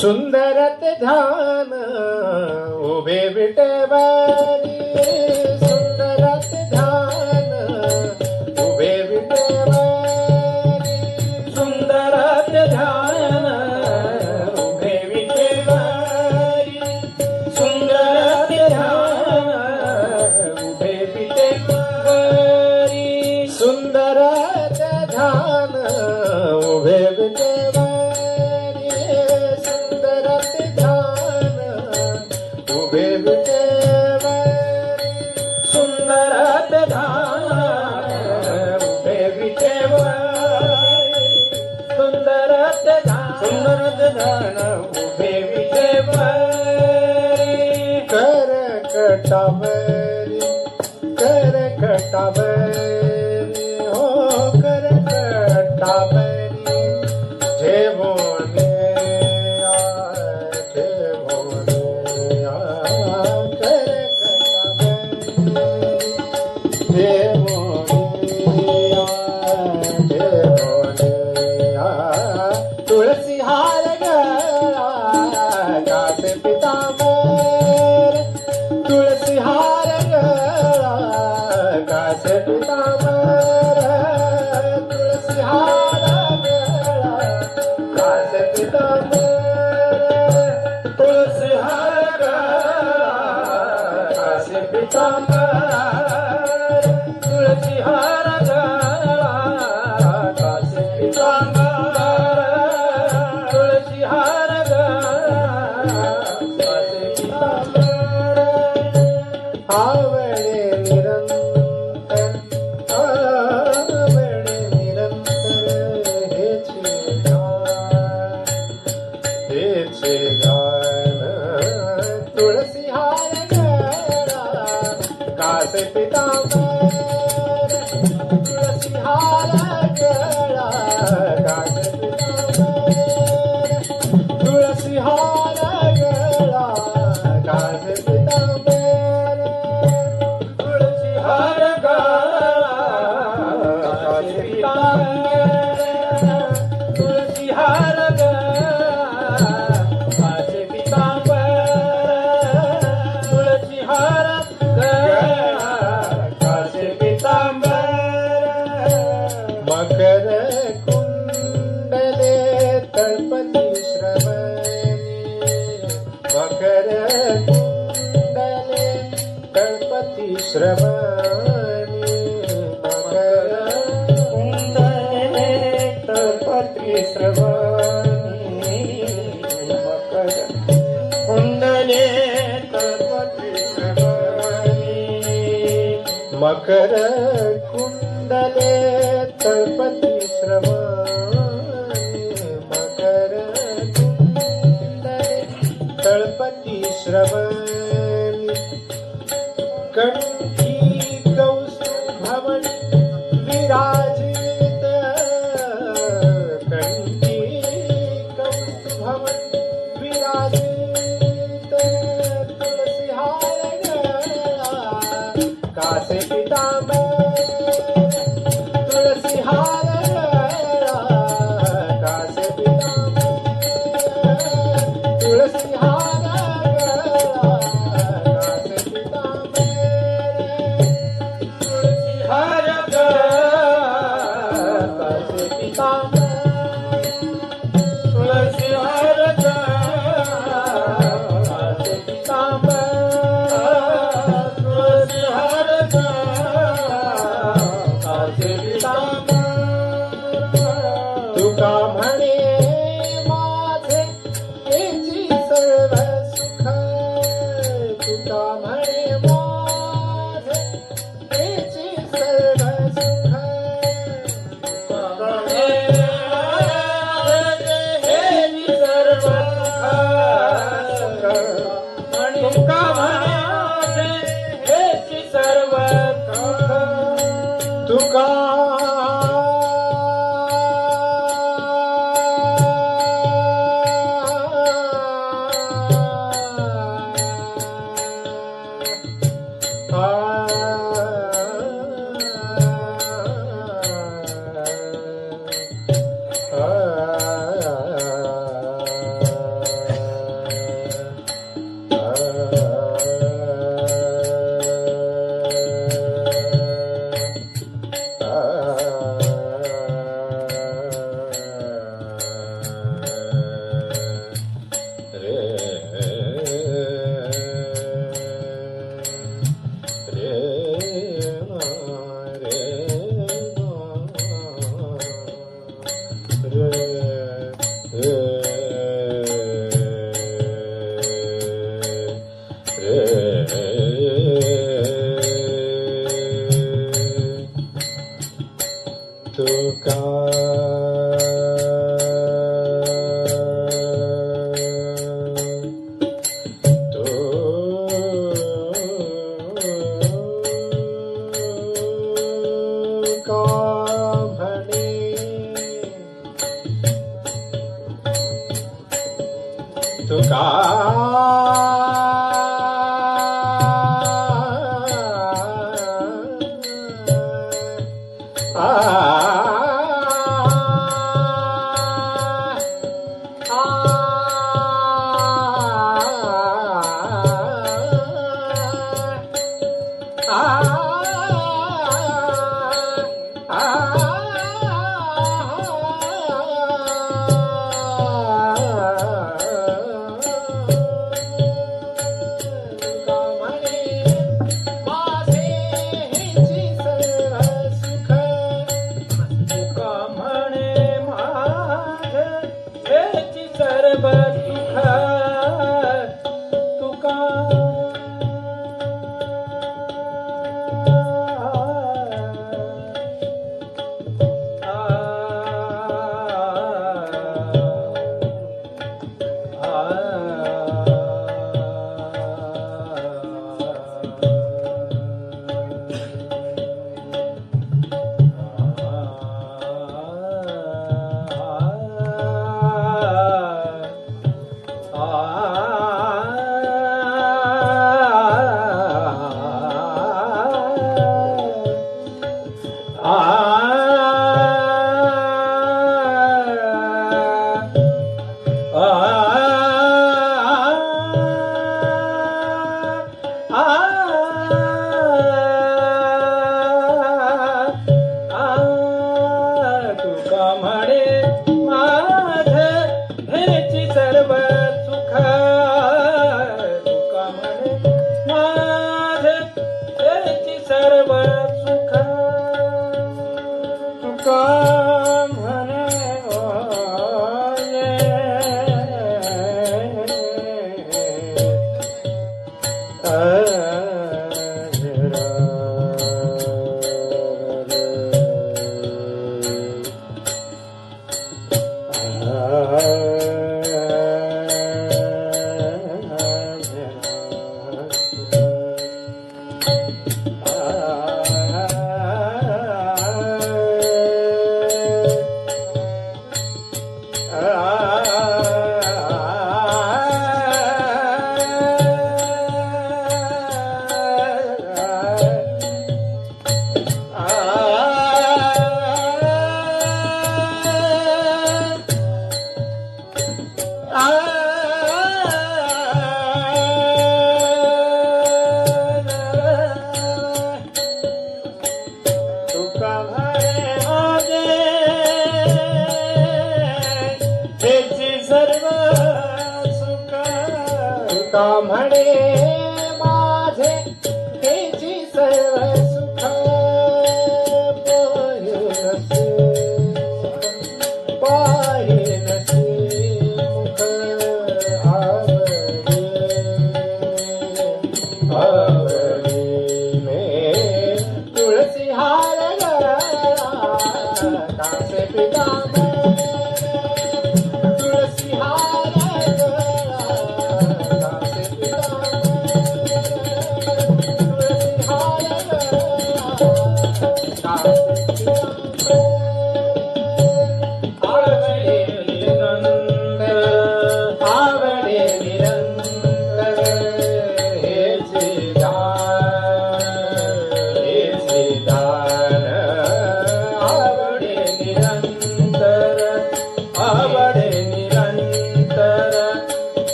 सुंदरत ध्यान उभे विटेवरी, सुंदरत ध्यान उभे विटेवरी, सुंदरत ध्यान उभे विटेवरी, सुंदरत ध्यान उभे विटेवरी, सुंदरत ध्यान उभे विटेवरी, सुंदरत ध्यान उभे विटेवरी, सुंदरत ध्यान उभे विटेवरी, करकटावरी, करकटावरी, हो करकटावरी, जेवोने तुलसी हार गळा कासे पितांबर, तुलसी हार गळा कासे पितांबर, तुलसी हार गळा कासे पितांबर, तुलसी हार गळा कासे पितांबर, तुलसी हार गळा कासे पितांबर, तुलसी हार गळा कासे पितांबर, आवळे निरंतर, आवळे निरंतर हेचे गान, तुळसी हार गळा कासे पितांबर, तुळसी हार गळा कासे पितांबर, तुळसी हार गळा कासे पितांबर, तुळसी हार गळा कासे पितांबर, तुळसी हार गळा कासे पितांबर, तुळसी हार गळा कासे पितांबर, मकर कुंडले तळपती श्रवणी, मकर कुंडले तळपती श्रवणी, मकर कुंडले तळपती श्रवणी, मकर कुंडले तळपती श्रवणी, मकर कुंडले तळपती श्रवणी, मकर कुंडले तळपती श्रवणी, कंठी कौस्तुभवनी विराजित, कंठी कौस्तुभवनी विराजित, तुलसी हार गळा कासे पितांबर, तुलसी हार गळा कासे पितांबर, तुलसी हार गळा कासे पितांबर, तुळसी हार गळा कासे पितांबर, तुळसी हार गळा कासे पितांबर, तुळसी हार गळा कासे पितांबर, तुका म्हणे माझे हेची सर्व सुख, तुका म्हणे माझे हेची सर्व सुख, हेची सर्व सुख, तुका म्हणे हेची सर्व सुख, तुका तुका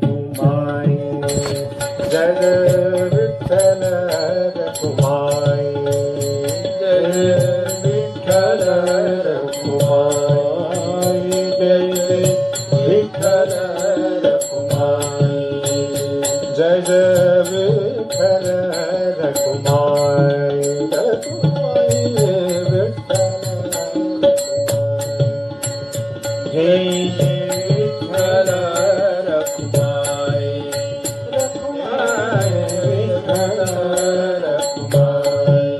कुमारी जग विठ्ठल रखुमाई जय विठ्ठल रखुमाई जय विठ्ठल रखुमाई जय जय विठ्ठल रखुमाई रखुमाई विठ्ठल हे विठ्ठल रखुमाई रखुमाई विठ्ठल रखुमाई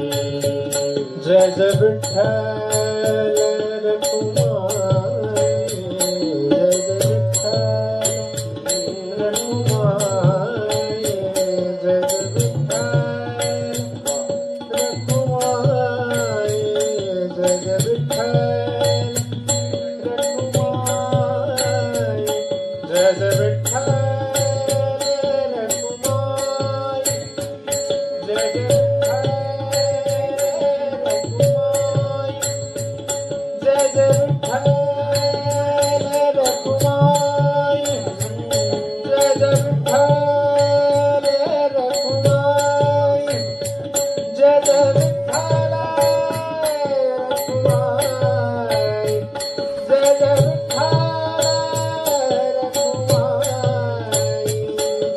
जय जय विठ्ठल रखुमाई जय जय विठ्ठल रखुमाई जय जय विठ्ठल रखुमाई जय जय विठ्ठल जय जय विठ्ठल रखुमाई जय जय विठ्ठल रखुमाई जय जय विठ्ठल रखुमाई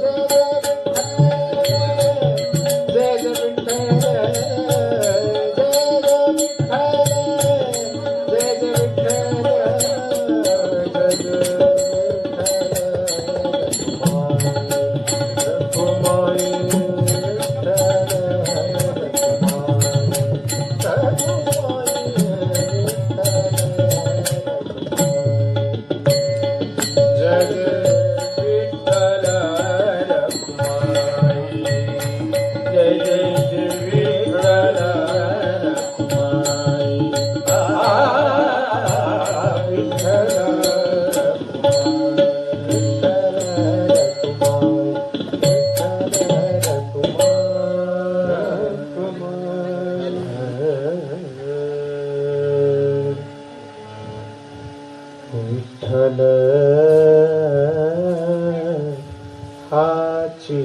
जय जय विठ्ठल रखुमाई जय जय विठ्ठल रखुमाई जय जय विठ्ठल हाची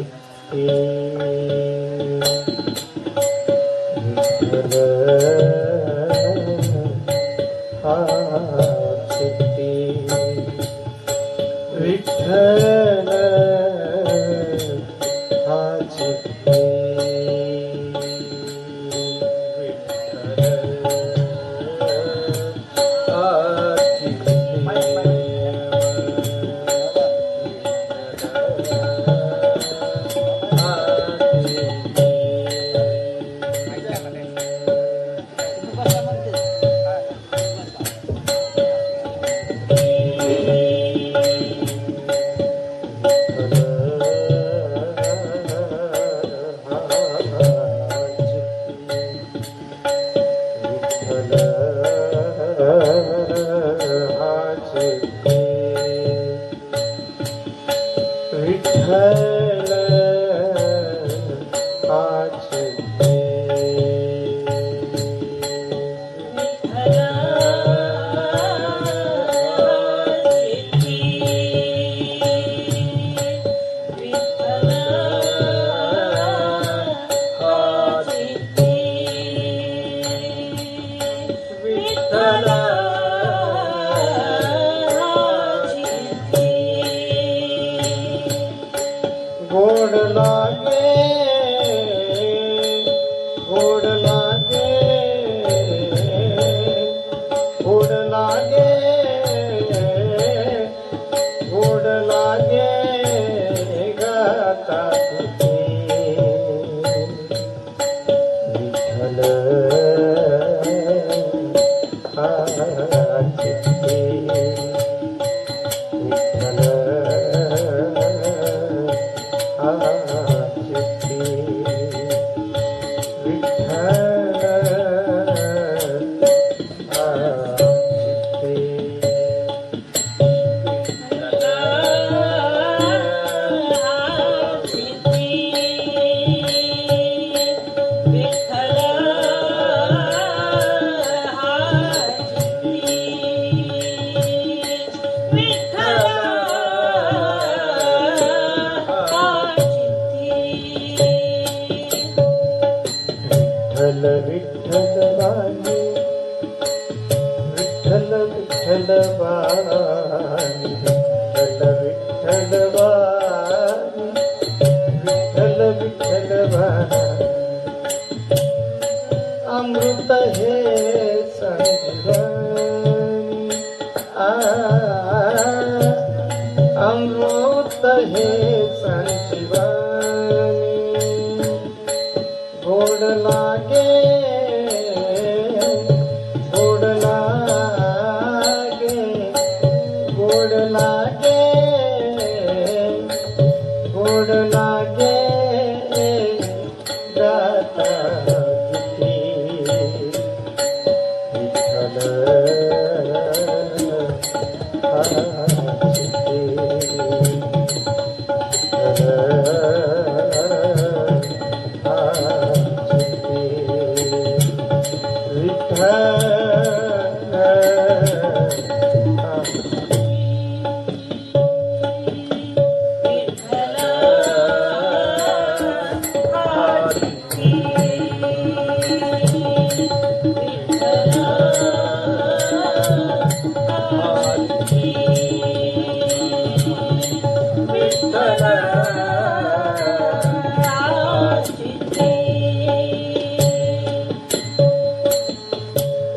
विठ्ठल हाची विठ्ठल हाची गोड लागे गोड लागे गोड लागे गोड लागे गाता विठ्ठल विठ्ठल विठ्ठल विठ्ठल वाणी विठ्ठल विठ्ठल वाणी विठ्ठल विठ्ठल वाणी विठ्ठल विठ्ठल वाणी अमृत हे संजीवनी अमृत हे संजीवनी गोड लागे गोड लागे गोड लागे गोड लागे गाता गीती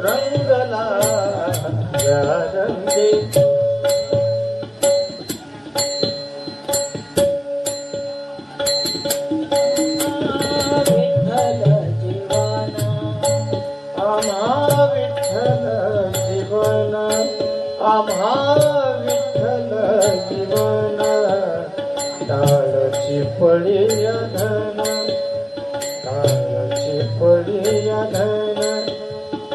रंगला रंगे विठ्ठल जीवन आम्हा विठ्ठल जीवन आम्हा विठ्ठल जीवन टाळची पडी धन टाळची पडी धन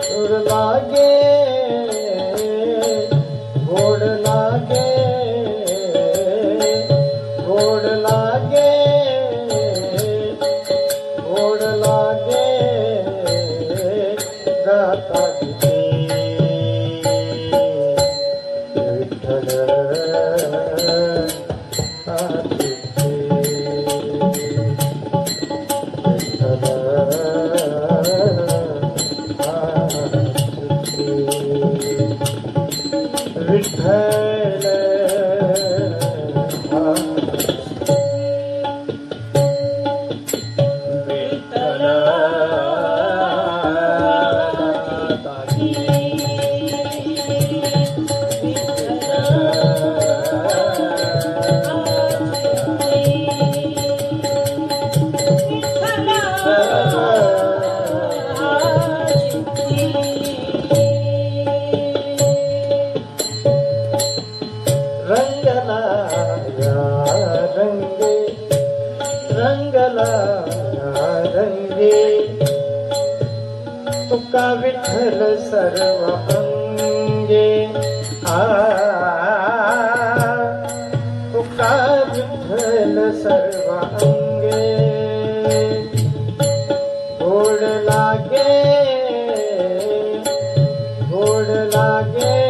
सुर लागे गोड लागे गोड लागे गोड लागे गाता गीती विठ्ठल विठ्ठल विठ्ठल रंगला रंगे रंगला रंगे तुका विठ्ठल सर्व अंगे तुका विठ्ठल सर्व अंगे गोड लागे गोड लागे